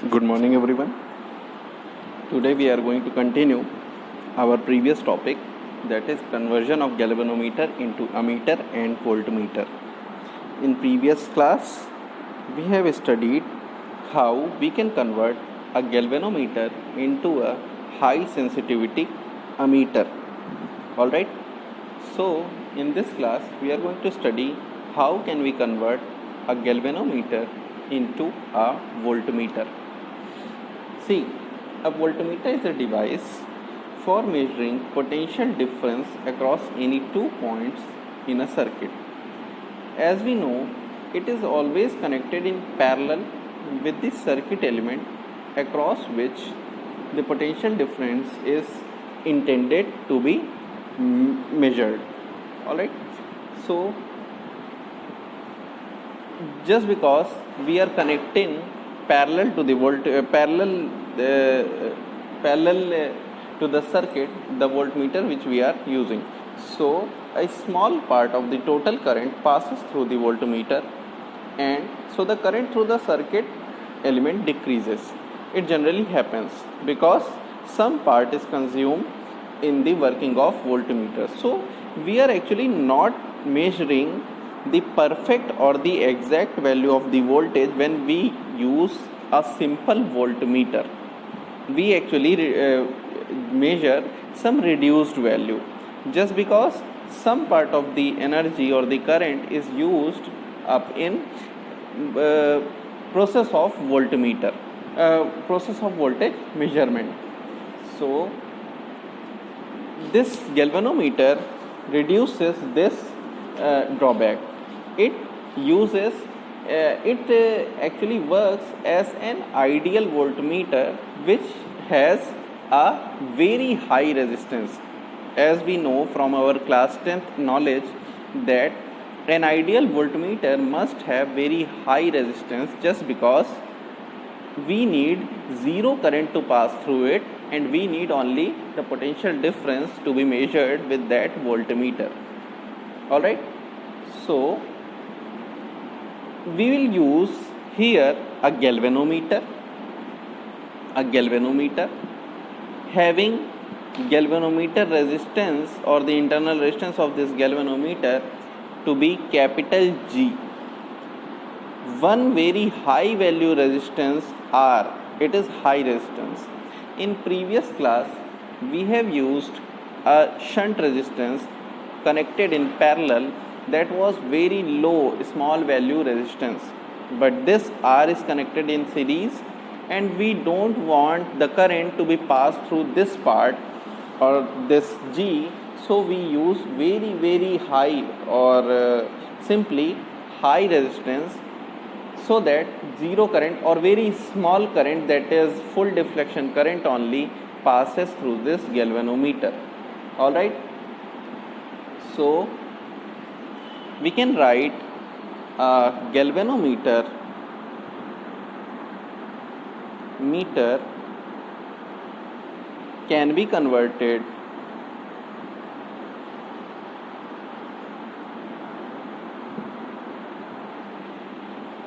Good morning, everyone. Today we are going to continue our previous topic, that is conversion of galvanometer into ammeter and voltmeter. In previous class, we have studied how we can convert a galvanometer into a high sensitivity ammeter. Alright. So in this class, we are going to study how can we convert a galvanometer into a voltmeter. See, a voltmeter is a device for measuring potential difference across any 2 points in a circuit. As we know, it is always connected in parallel with the circuit element across which the potential difference is intended to be measured. Alright. So, just because we are connecting parallel to the parallel to the circuit, the voltmeter which we are using, so a small part of the total current passes through the voltmeter, and so the current through the circuit element decreases. It generally happens because some part is consumed in the working of voltmeter. So we are actually not measuring the perfect or the exact value of the voltage when we use a simple voltmeter. We actually measure some reduced value, just because some part of the energy or the current is used up in process of voltmeter, process of voltage measurement. So this galvanometer reduces this drawback. It uses actually works as an ideal voltmeter which has a very high resistance. As we know from our class 10th knowledge that an ideal voltmeter must have very high resistance, just because we need zero current to pass through it and we need only the potential difference to be measured with that voltmeter. Alright. So we will use here a galvanometer having galvanometer resistance or the internal resistance of this galvanometer to be capital G. One very high value resistance R, it is high resistance. In previous class we have used a shunt resistance connected in parallel that was very low small value resistance, but this R is connected in series and we don't want the current to be passed through this part or this G, so we use very high or simply high resistance, so that zero current or very small current, that is full deflection current only, passes through this galvanometer. Alright. So we can write a galvanometer meter can be converted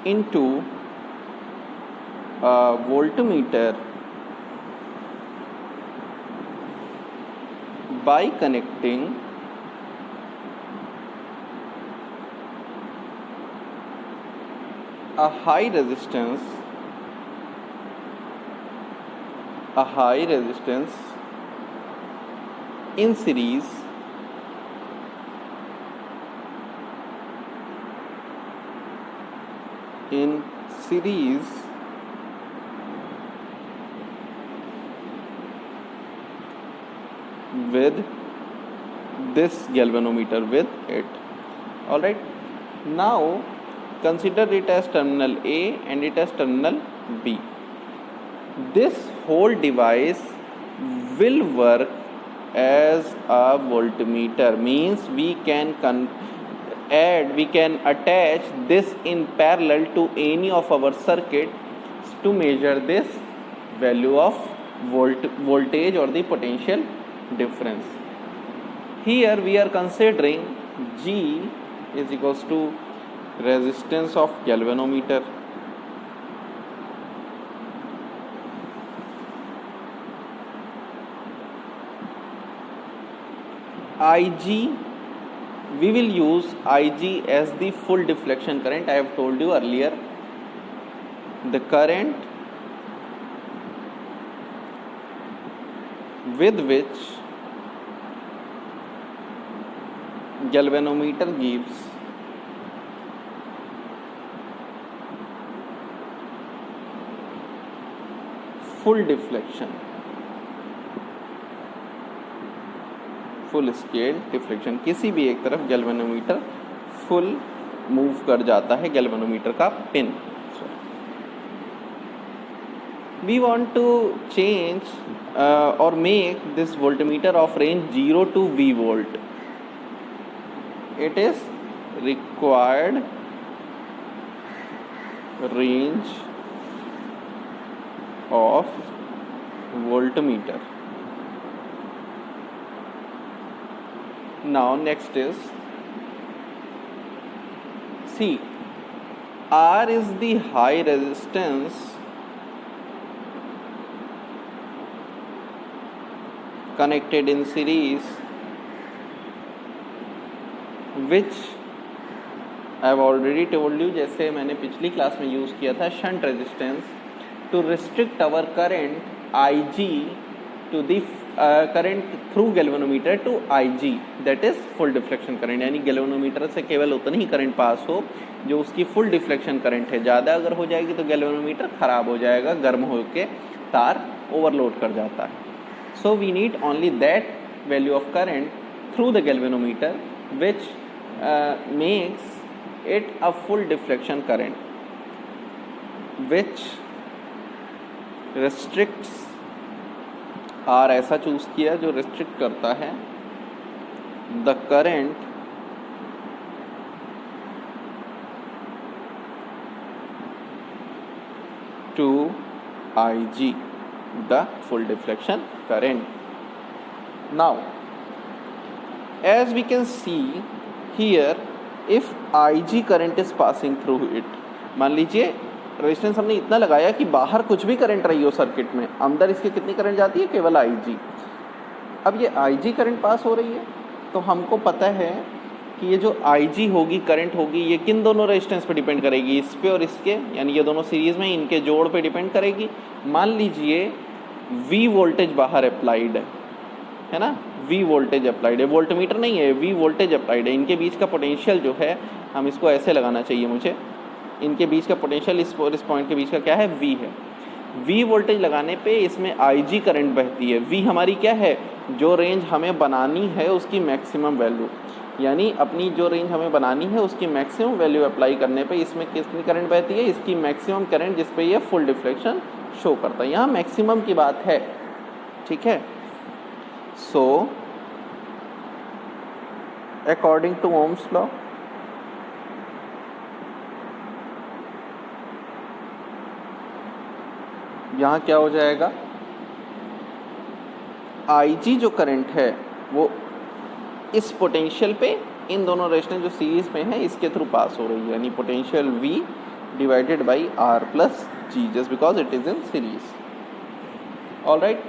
into a voltmeter by connecting a high resistance in series with this galvanometer with it. Alright. Now consider it as terminal A and it as terminal B. This whole device will work as a voltmeter, means we can attach this in parallel to any of our circuits to measure this value of voltage or the potential difference. Here we are considering G is equals to resistance of galvanometer IG, we will use IG as the full deflection current. I have told you earlier, the current with which galvanometer gives full deflection, full scale deflection, किसी भी एक तरफ galvanometer full move कर जाता है, galvanometer का pin. We want to change or make this voltmeter of range 0 to V volt. It is required range of voltmeter. Now next is, see, R is the high resistance connected in series, which I have already told you, जैसे मैंने पिछली class में use किया था, shunt resistance to restrict our current IG to the current through galvanometer to IG, that is full deflection current. यानी galvanometer से केवल उतनी ही करंट पास हो जो उसकी फुल डिफ्लेक्शन करंट है. ज़्यादा अगर हो जाएगी तो गैल्वेनोमीटर ख़राब हो जाएगा, गर्म होके तार ओवरलोड कर जाता है. So we need only that value of current through the galvanometer which makes it a full deflection current, which restricts, R ऐसा चूज किया जो restrict करता है the current to IG, the full deflection current. Now as we can see here, if IG current is passing through it, मान लीजिए resistance हमने इतना लगाया कि बाहर कुछ भी करंट रही हो सर्किट में, अंदर इसके कितनी करंट जाती है, केवल IG. अब ये IG करंट पास हो रही है तो हमको पता है कि ये जो IG होगी, करंट होगी, ये किन दोनों रेजिस्टेंस पे डिपेंड करेगी, इस पे और इसके, यानी ये दोनों सीरीज़ में, इनके जोड़ पे डिपेंड करेगी. मान लीजिए V वोल्टेज बाहर अप्लाइड है ना, V वोल्टेज अप्लाइड है, वोल्टमीटर नहीं है, V वोल्टेज अप्लाइड है. इनके बीच का पोटेंशियल जो है, हम इसको ऐसे लगाना चाहिए मुझे, इनके बीच का पोटेंशियल इस पॉइंट के बीच का क्या है, V है. V वोल्टेज लगाने पे इसमें IG करंट बहती है. V हमारी क्या है, जो रेंज हमें बनानी है उसकी मैक्सिमम वैल्यू, यानी अपनी जो रेंज हमें बनानी है उसकी मैक्सिमम वैल्यू अप्लाई करने पे इसमें कितनी करंट बहती है, इसकी मैक्सिमम करंट, जिस पे ये फुल डिफ्लेक्शन शो करता है. यहाँ मैक्सिमम की बात है, ठीक है. So according to Ohm's law, यहाँ क्या हो जाएगा, IG जो करंट है वो इस पोटेंशियल पे, इन दोनों रेजिस्टेंस जो सीरीज में है इसके थ्रू पास हो रही है, यानी potential V divided by R plus G, just because it is in series. All right,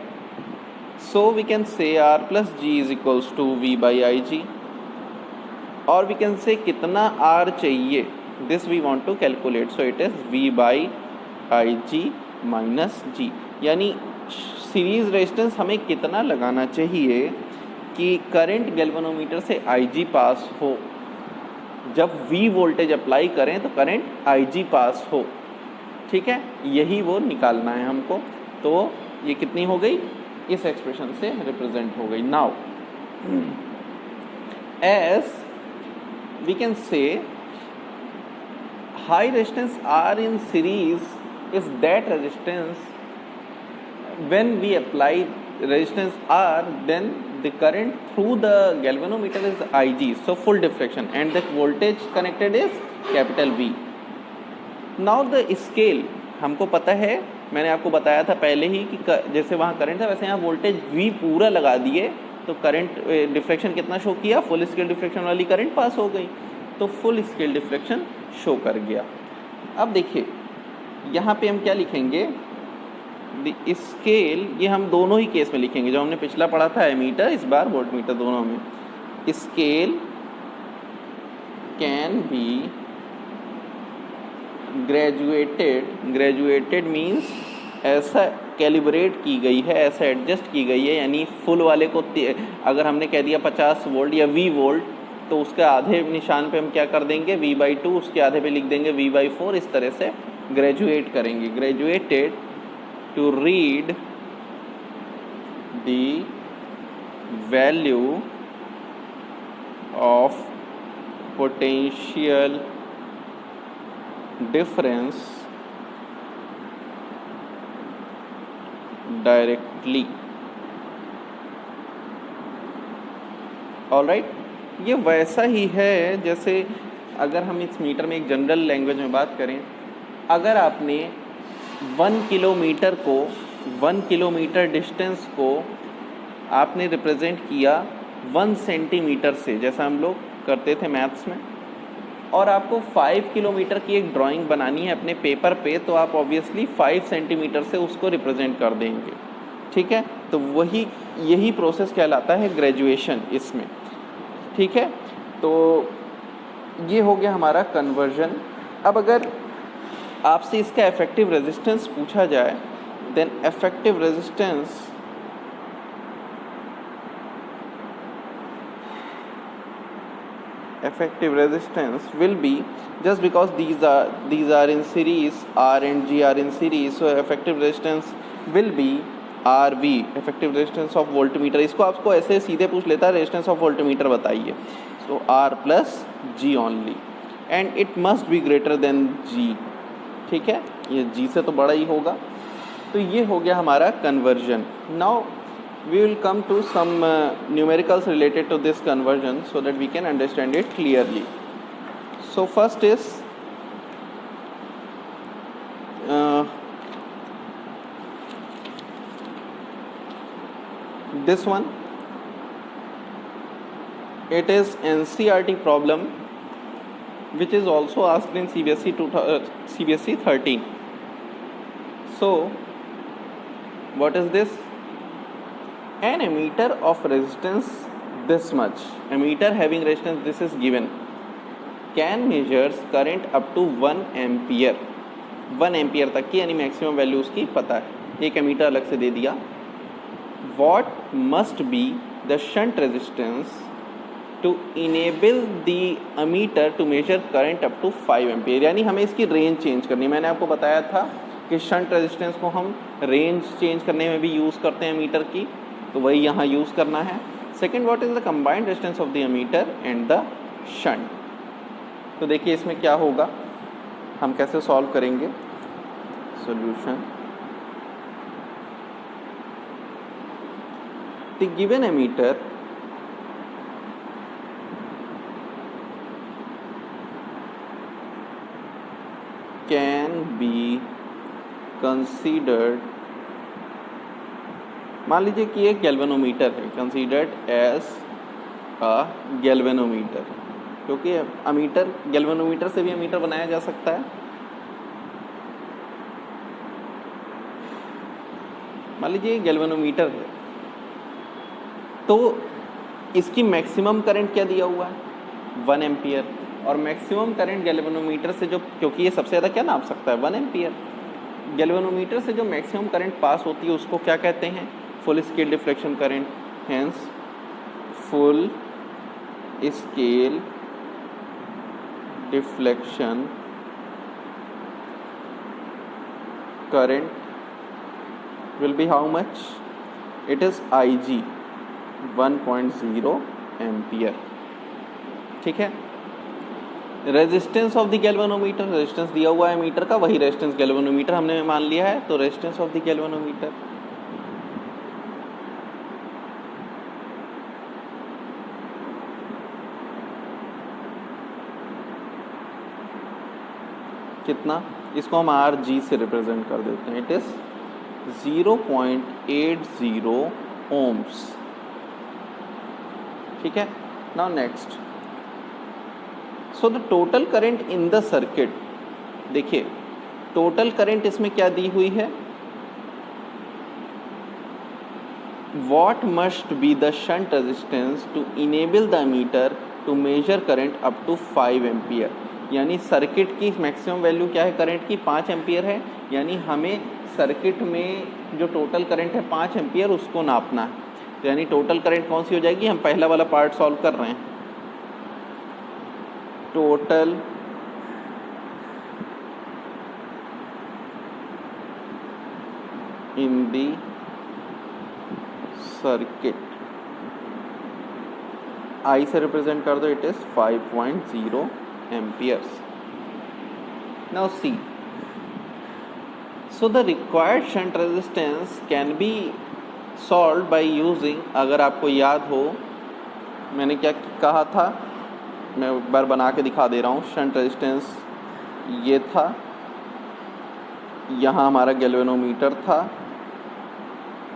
so we can say R plus G is equals to V by IG, और we can say कितना R चाहिए, this we want to calculate, so it is V by IG minus G, यानी series resistance हमें कितना लगाना चाहिए कि current galvanometer से IG पास हो, जब V वोल्टेज अप्लाई करें तो करंट IG पास हो. ठीक है, यही वो निकालना है हमको. तो ये कितनी हो गई, इस एक्सप्रेशन से रिप्रेजेंट हो गई. Now as we can say high resistance R in series is that resistance when we apply resistance R, then the current through the galvanometer is IG, so full deflection, and the voltage connected is capital V. Now the scale हमको पता है, मैंने आपको बताया था पहले ही कि जैसे वहाँ करंट था वैसे यहाँ वोल्टेज V पूरा लगा दिए तो करंट डिफ्लेक्शन कितना शो किया, फुल स्केल डिफ्लेक्शन वाली करंट पास हो गई, तो फुल स्केल डिफ्लेक्शन शो कर गया. अब देखिए यहाँ पे हम क्या लिखेंगे, स्केल, ये हम दोनों ही केस में लिखेंगे, जो हमने पिछला पढ़ा था एमीटर, इस बार वोल्टमीटर, दोनों में scale can be graduated means ऐसा कैलिब्रेट की गई है, ऐसा एडजस्ट की गई है, यानी फुल वाले को अगर हमने कह दिया 50 वोल्ट या V वोल्ट तो उसके आधे निशान पे हम क्या कर देंगे V/2, उसके आधे पे लिख देंगे V/4, इस तरह से ग्रेजुएट करेंगे। Graduated to read the value of potential difference directly. All right, ये वैसा ही है जैसे अगर हम इस मीटर में एक जनरल लैंग्वेज में बात करें, अगर आपने 1 किलोमीटर को 1 किलोमीटर डिस्टेंस को आपने रिप्रेजेंट किया 1 सेंटीमीटर से, जैसा हम लोग करते थे मैथ्स में, और आपको 5 किलोमीटर की एक ड्राइंग बनानी है अपने पेपर पे, तो आप ऑब्वियसली 5 सेंटीमीटर से उसको रिप्रेजेंट कर देंगे। ठीक है, तो यही प्रोसेस कहलाता है ग्रेजुएशन इसमें। ठीक है, तो ये हो गया हमारा कन्वर्जन। अब अगर आपसे इसका इफेक्टिव रेजिस्टेंस पूछा जाए, then effective resistance will be, just because these are in series, R and G are in series, so effective resistance will be RV, effective resistance of voltmeter। इसको आपको ऐसे सीधे पूछ लेता है रेजिस्टेंस ऑफ वोल्टमीटर बताइए, so R plus G only and it must be greater than G। ठीक है, ये G से तो बड़ा ही होगा। तो ये हो गया हमारा conversion. Now we will come to some numericals related to this conversion so that we can understand it clearly. So first is this one. It is NCERT problem which is also asked in CBSE 13. So what is this? An ammeter of resistance this much, ammeter having resistance this is given, can measures current up to 1 ampere, 1 ampere तक की, यानी maximum value उसकी पता है, एक ammeter अलग से दे दिया। What must be the shunt resistance to enable the ammeter to measure current up to 5 ampere, यानी हमें इसकी रेंज चेंज करनी। मैंने आपको बताया था कि शंट रेजिस्टेंस को हम रेंज चेंज करने में भी यूज़ करते हैं मीटर की, तो वही यहाँ यूज़ करना है। Second, what is the combined resistance of the ammeter and the shunt. तो देखिए इसमें क्या होगा, हम कैसे सॉल्व करेंगे। Solution, the given ammeter can be considered, मान लीजिए कि एक गैल्वेनोमीटर है, कंसीडर्ड एज अ गैल्वेनोमीटर, क्योंकि अमीटर, गैल्वेनोमीटर से भी अमीटर बनाया जा सकता है। मान लीजिए गैल्वेनोमीटर है, तो इसकी मैक्सिमम करंट क्या दिया हुआ है 1 एम्पियर, और मैक्सिमम करंट गैल्वेनोमीटर से जो, क्योंकि ये सबसे ज़्यादा क्या नाप सकता है 1 एम्पियर, गैल्वेनोमीटर से जो मैक्सिमम करंट पास होती है उसको क्या कहते हैं, full scale deflection current. Hence full scale deflection current will be how much? It is Ig 1.0 ampere. ठीक है, resistance of the galvanometer, resistance दिया हुआ है मीटर का, वही रेजिस्टेंस गैल्वेनोमीटर हमने मान लिया है, तो रेजिस्टेंस ऑफ द गैल्वेनोमीटर कितना, इसको हम Rg से रिप्रेजेंट कर देते हैं। It is 0.80 ohms। ठीक है, now next, so the total current in the circuit, देखिए टोटल करंट इसमें क्या दी हुई है, what must be the shunt resistance to enable the ammeter to measure current up to 5 ampere. यानी सर्किट की maximum value क्या है करंट की 5 एम्पियर है, यानी हमें सर्किट में जो टोटल करंट है 5 एम्पियर उसको नापना है। तो यानी टोटल करंट कौन सी हो जाएगी, हम पहला वाला पार्ट सॉल्व कर रहे हैं। टोटल इन दी सर्किट, आई से रिप्रेजेंट कर दो, it is 5.0 amperes. Now see, so the required shunt resistance can be solve by using, अगर आपको याद हो मैंने क्या कहा था, मैं एक बार बना के दिखा दे रहा हूँ। शंट रेजिस्टेंस ये था, यहाँ हमारा गैल्वेनोमीटर था,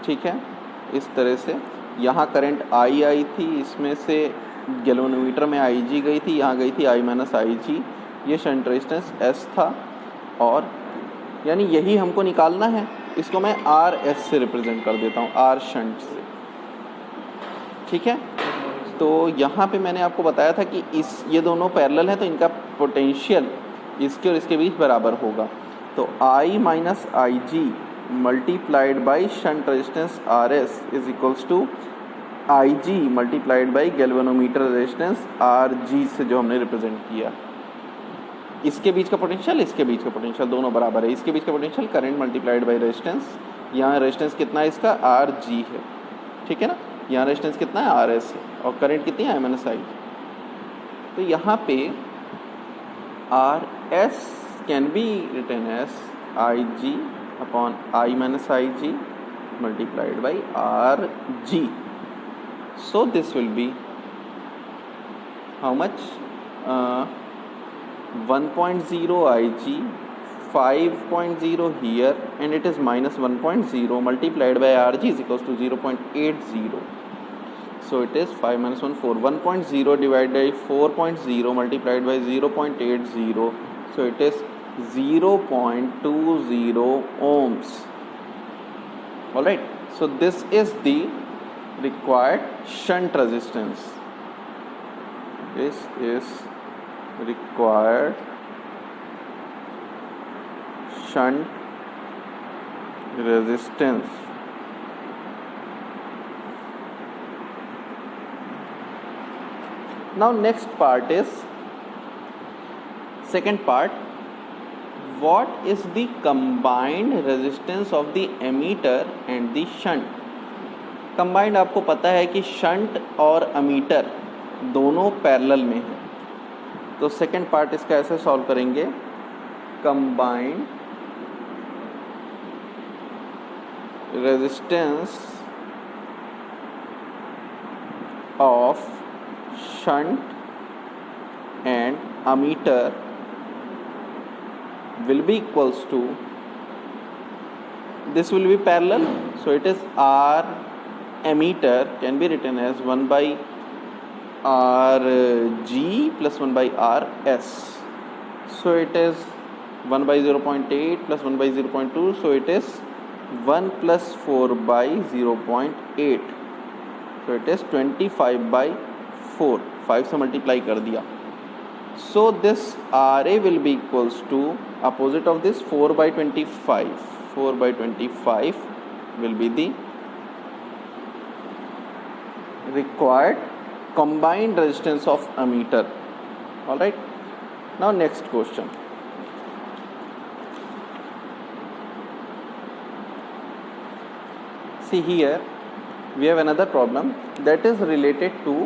ठीक है, इस तरह से यहाँ करंट आई थी, इसमें से गैल्वेनोमीटर में आई जी गई थी, यहाँ गई थी आई माइनस आई जी, ये शंट रेजिस्टेंस एस था, और यानी यही हमको निकालना है। इसको मैं आर एस से रिप्रेजेंट कर देता हूँ, आर शंट से, ठीक है। तो यहाँ पे मैंने आपको बताया था कि ये दोनों पैरेलल हैं तो इनका पोटेंशियल इसके और इसके बीच बराबर होगा। तो I minus I G multiplied by shunt resistance R S is equals to I G multiplied by galvanometer resistance R G से जो हमने रिप्रेजेंट किया। इसके बीच का पोटेंशियल, इसके बीच का पोटेंशियल दोनों बराबर है। इसके बीच का potential current multiplied by resistance, यहाँ रेजिस्टेंस कितना है इसका, आर जी है, ठीक है ना। यहाँ रेजिस्टेंस कितना है, आर एस है, और करंट कितनी है, आई माइनस आई। तो यहाँ पे R S can be written as I G upon I minus I G multiplied by R G. So this will be how much, 1.0 Ig, 5.0 here, and it is minus 1.0 multiplied by Rg is equals to 0.80. So it is 5 minus 1, 4. 1.0 divided by 4.0 multiplied by 0.80. So it is 0.20 ohms. Alright. So this is the required shunt resistance. This is required shunt resistance. Now next part is second part. What is the combined resistance of the ammeter and the shunt? combined आपको पता है कि shunt और ammeter दोनों parallel में है। तो second part इसका ऐसे सॉल्व करेंगे, combined resistance of shunt and ammeter will be equals to, this will be parallel, so it is R ammeter can be written as 1 by Rg plus 1 by Rs. So it is 1 by 0.8 plus 1 by 0.2, so it is 1 plus 4 by 0.8, so it is 25 by 4, 5 से multiply कर दिया। So this Ra will be equals to opposite of this 4 by 25. 4 by 25 will be the required combined resistance of ammeter. All right. Now next question. See here we have another problem that is related to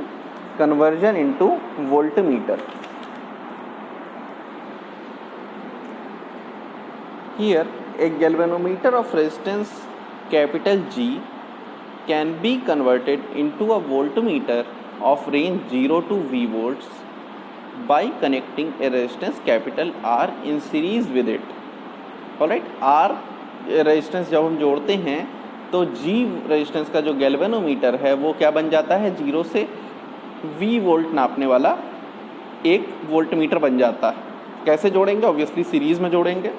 conversion into voltmeter. Here a galvanometer of resistance capital G can be converted into a voltmeter of range 0 to V volts by connecting a resistance capital R in series with it. Alright, R resistance जब हम जोड़ते हैं तो G resistance का जो galvanometer है वो क्या बन जाता है, 0 से V वोल्ट नापने वाला एक वोल्टमीटर बन जाता है। कैसे जोड़ेंगे, ऑब्वियसली सीरीज में जोड़ेंगे।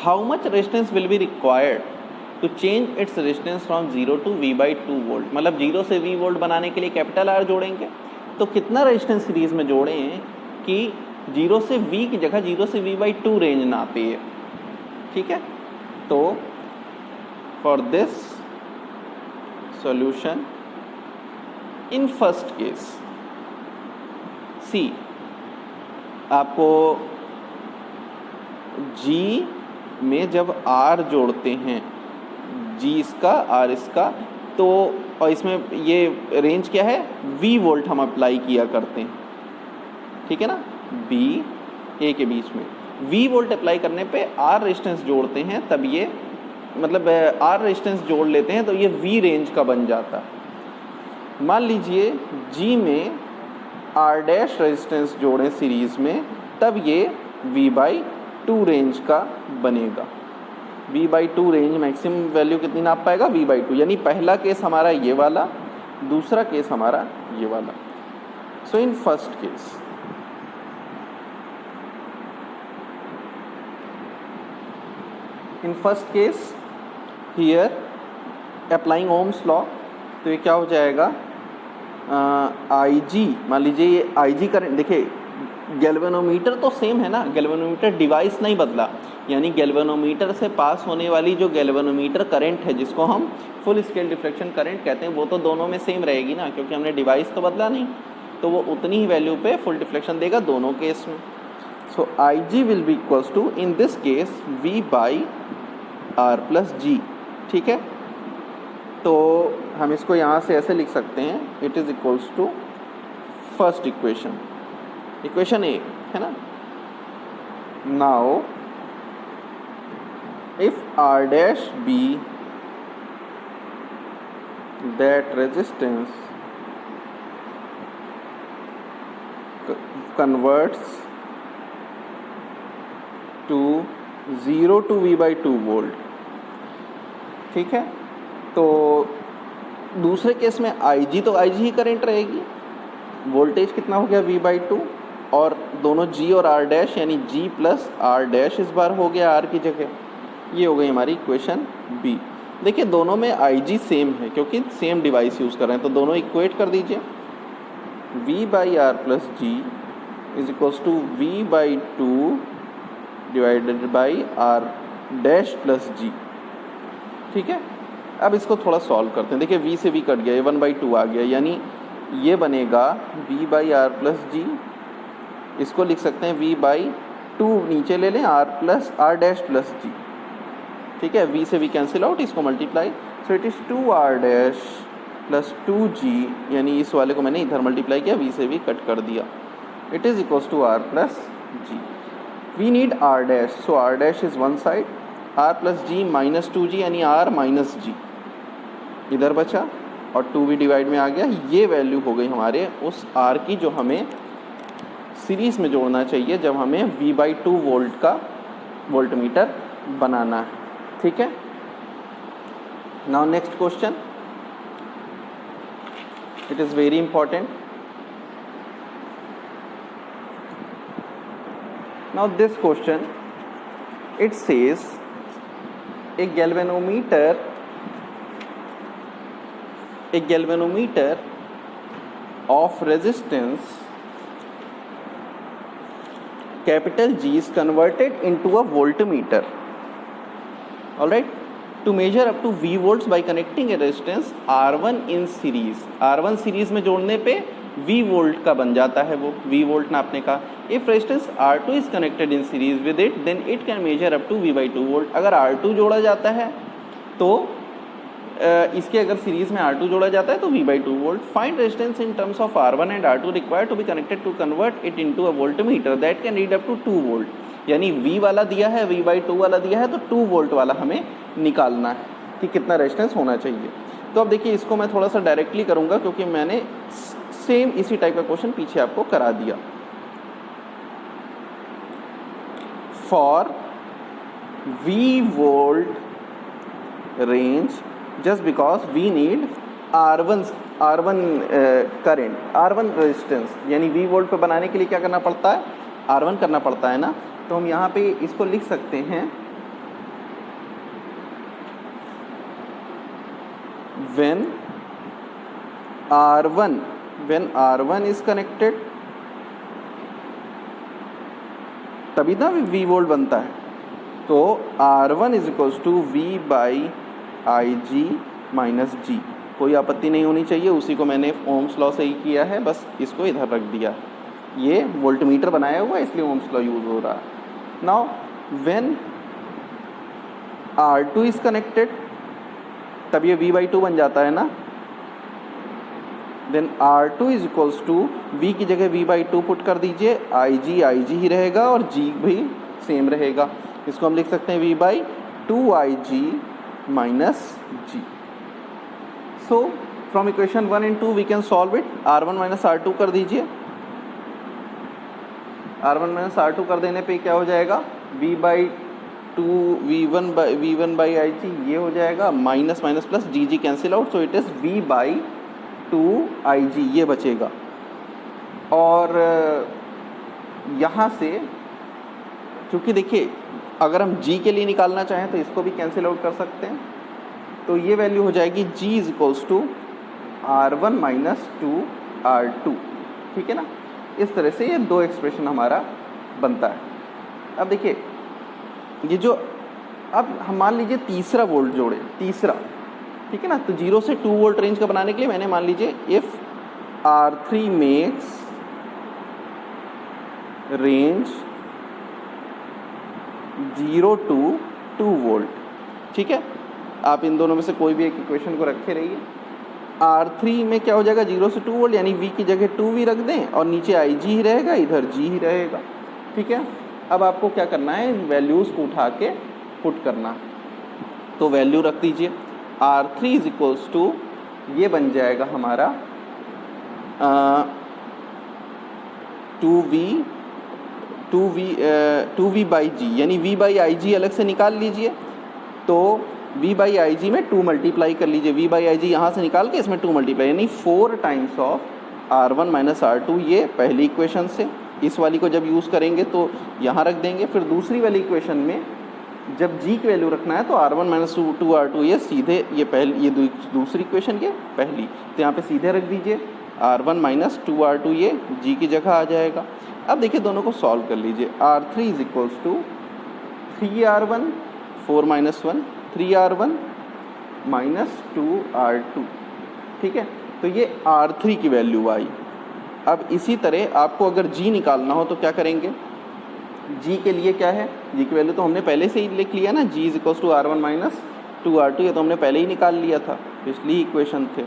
How much resistance will be required to change its resistance from 0 to V/2 volt, मतलब 0 से V वोल्ट बनाने के लिए कैपिटल R जोड़ेंगे। तो कितना रेजिस्टेंस सीरीज में जोड़ें कि 0 से V की जगह 0 से V/2 रेंज ना पे, ठीक है। तो for this solution in first case see, आपको G में जब R जोड़ते हैं, G इसका R इसका, तो और इसमें ये रेंज क्या है, V वोल्ट हम अप्लाई किया करते हैं, ठीक है ना, B A के बीच में V वोल्ट अप्लाई करने पे R रेजिस्टेंस जोड़ते हैं, तब ये मतलब R रेजिस्टेंस जोड़ लेते हैं तो ये V रेंज का बन जाता है। मान लीजिए G में R डैश रेजिस्टेंस जोड़ें सीरीज़ में, तब ये V/2 रेंज का बनेगा। V/2 रेंज मैक्सिमम वैल्यू कितनी नाप पाएगा, V/2, यानी पहला केस हमारा ये वाला, दूसरा केस हमारा ये वाला। So in first case here applying Ohm's law, तो ये क्या हो जाएगा, IG, मान लीजिए ये IG करंट, देखिए गैल्वेनोमीटर तो सेम है ना, गैल्वेनोमीटर डिवाइस नहीं बदला, यानी गैल्वेनोमीटर से पास होने वाली जो गैल्वेनोमीटर करंट है, जिसको हम फुल स्केल डिफ्लेक्शन करंट कहते हैं, वो तो दोनों में सेम रहेगी ना, क्योंकि हमने डिवाइस तो बदला नहीं, तो वो उतनी ही वैल्यू पे फुल डिफ्लेक्शन देगा दोनों केस में। So IG will be equals to in this case V/R plus G, ठीक है। तो हम इसको यहाँ से ऐसे लिख सकते हैं, it is equals to first equation, equation A है ना। Now if R dash B that resistance converts to 0 to V/2 volt, ठीक है। तो दूसरे केस में IG, तो IG ही करंट रहेगी, वोल्टेज कितना हो गया V/2, और दोनों G और R डैश यानी G प्लस R डैश इस बार हो गया R की जगह, ये हो गई हमारी इक्वेशन B। देखिए दोनों में IG सेम है क्योंकि सेम डिवाइस यूज़ कर रहे हैं, तो दोनों इक्वेट कर दीजिए, V/R plus G is equals to V/2 divided by R dash plus G, ठीक है। अब इसको थोड़ा सॉल्व करते हैं, देखिए V से V कट गया, ये 1/2 आ गया, यानी ये बनेगा V/R प्लस G, इसको लिख सकते हैं V/2, नीचे ले लें R डैश प्लस G, ठीक है। V से V कैंसिल आउट, इसको multiply, so it is 2R dash plus 2G, यानी इस वाले को मैंने इधर मल्टीप्लाई किया, V से V कट कर दिया, it is equals to R plus G। We need R dash, so R dash is one side, R plus G minus 2G, यानी R माइनस G इधर बचा, और 2V डिवाइड में आ गया, ये वैल्यू हो गई हमारे उस R की जो हमें सीरीज़ में जोड़ना चाहिए जब हमें V/2 वोल्ट का वोल्टमीटर बनाना है, ठीक है। Now next question, it is very important. Now this question, it says a galvanometer of resistance capital G is converted into a voltmeter, all right, to measure up to V volts by connecting a resistance R1 in series। R1 series में जोड़ने पे V volt का बन जाता है, वो V volt नापने का। If resistance R2 is connected in series with it, then it can measure up to V/2 volt. अगर R2 जोड़ा जाता है तो इसके अगर सीरीज में R2 जोड़ा जाता है तो V/2 volt. Find resistance in terms of R1 and R2 required to be connected to convert it into a voltmeter that can read up to 2 volt. यानी V वाला दिया है, V/2 वाला दिया है, तो 2 वोल्ट वाला हमें निकालना है कि कितना रेजिस्टेंस होना चाहिए। तो अब देखिए इसको मैं थोड़ा सा डायरेक्टली करूँगा क्योंकि मैंने सेम इसी टाइप का क्वेश्चन पीछे आपको करा दिया। For V volt range, just because we need R1 current, R1 resistance, यानी V वोल्ट पे बनाने के लिए क्या करना पड़ता है, R1 करना पड़ता है ना। तो हम यहाँ पे इसको लिख सकते हैं when R1 is connected, तभी ना V वोल्ट बनता है। तो R1 is equals to V by IG minus G। कोई आपत्ति नहीं होनी चाहिए, उसी को मैंने ओम्स लॉ से ही किया है, बस इसको इधर रख दिया। ये वोल्टमीटर बनाया हुआ है इसलिए ओम्स लॉ यूज हो रहा है। Now when R2 is connected, तब ये V/2 बन जाता है ना। Then R2 is equals to V की जगह V/2 पुट कर दीजिए, IG ही रहेगा और G भी सेम रहेगा। इसको हम लिख सकते हैं V/2IG minus G। So from equation 1 and 2 we can solve it. R1 minus R2 कर दीजिए। R1 माइनस R2 कर देने पे क्या हो जाएगा, V/2 V1 बाई IG ये हो जाएगा, minus minus plus G cancel out, so it is V/2IG ये बचेगा। और यहाँ से क्योंकि देखिए अगर हम G के लिए निकालना चाहें तो इसको भी कैंसिल आउट कर सकते हैं, तो ये वैल्यू हो जाएगी G is equals to R1 minus 2R2। ठीक है ना। इस तरह से ये दो एक्सप्रेशन हमारा बनता है। अब देखिए ये जो, अब हम मान लीजिए तीसरा वोल्ट जोड़े, तीसरा, ठीक है ना। तो 0 से 2 वोल्ट रेंज का बनाने के लिए मैंने मान लीजिए if R3 makes range 0 to 2 volt, ठीक है। आप इन दोनों में से कोई भी एक इक्वेशन को रखे रहिए। R3 में क्या हो जाएगा, 0 से 2 वोल्ट, यानी V की जगह 2V रख दें और नीचे IG ही रहेगा, इधर G ही रहेगा। ठीक है। अब आपको क्या करना है, वैल्यूज़ को उठा के पुट करना है। तो वैल्यू रख दीजिए, R3 इज इक्वल्स टू ये बन जाएगा हमारा 2V बाई G, यानी V बाई IG अलग से निकाल लीजिए। तो V बाई IG में 2 मल्टीप्लाई कर लीजिए, V बाई IG यहाँ से निकाल के इसमें 2 मल्टीप्लाई, यानी 4 times of R1 minus R2। ये पहली इक्वेशन से, इस वाली को जब यूज़ करेंगे तो यहाँ रख देंगे। फिर दूसरी वाली इक्वेशन में जब G की वैल्यू रखना है तो R1 माइनस 2R2 ये सीधे, ये पहली, ये दूसरी इक्वेशन ये पहली, तो यहाँ पे सीधे रख दीजिए R1 माइनस 2R2 ये G की जगह आ जाएगा। अब देखिए दोनों को सॉल्व कर लीजिए। R3 is equals to 3R1 4 minus 1 3R1 minus 2R2। ठीक है। तो ये R3 की वैल्यू आई। अब इसी तरह आपको अगर G निकालना हो तो क्या करेंगे, G के लिए क्या है, G की वैल्यू तो हमने पहले से ही लिख लिया ना, G is equals to R1 minus 2R2, ये तो हमने पहले ही निकाल लिया था, पिछली इक्वेशन थे।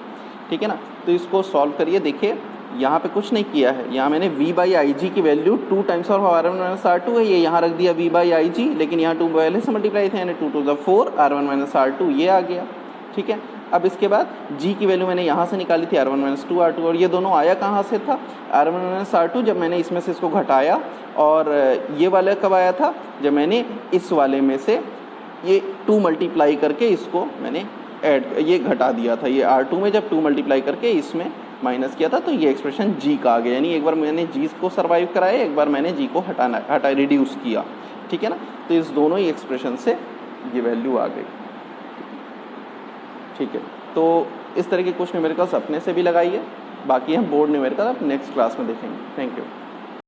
ठीक है ना। तो इसको सॉल्व करिए। देखिए यहाँ पे कुछ नहीं किया है, यहाँ मैंने V बाई IG की value 2 times of R1 minus R2 है, ये यहाँ रख दिया V बाई IG, लेकिन यहाँ 2 पहले से मल्टीप्लाई थे, यानी 2 to the 4 R1 minus R2 ये आ गया। ठीक है। अब इसके बाद G की वैल्यू मैंने यहाँ से निकाली थी R1 माइनस 2R2, और ये दोनों आया कहाँ से था, R1 माइनस R2, जब मैंने इसमें से इसको घटाया। और ये वाला कब आया था, जब मैंने इस वाले में से ये 2 मल्टीप्लाई करके इसको मैंने ऐड, ये घटा दिया था। ये R2 में जब 2 मल्टीप्लाई करके इसमें माइनस किया था, तो ये एक्सप्रेशन G का आ गया। यानी एक बार मैंने G को सर्वाइव कराया, एक बार मैंने G को हटा रिड्यूस किया। ठीक है ना। तो इस दोनों ही एक्सप्रेशन से ये वैल्यू आ गई। ठीक है। तो इस तरह के कुछ न्यूमेरिकल्स अपने से भी लगाइए, बाकी हम बोर्ड न्यूमेरिकल अब नेक्स्ट क्लास में देखेंगे। Thank you.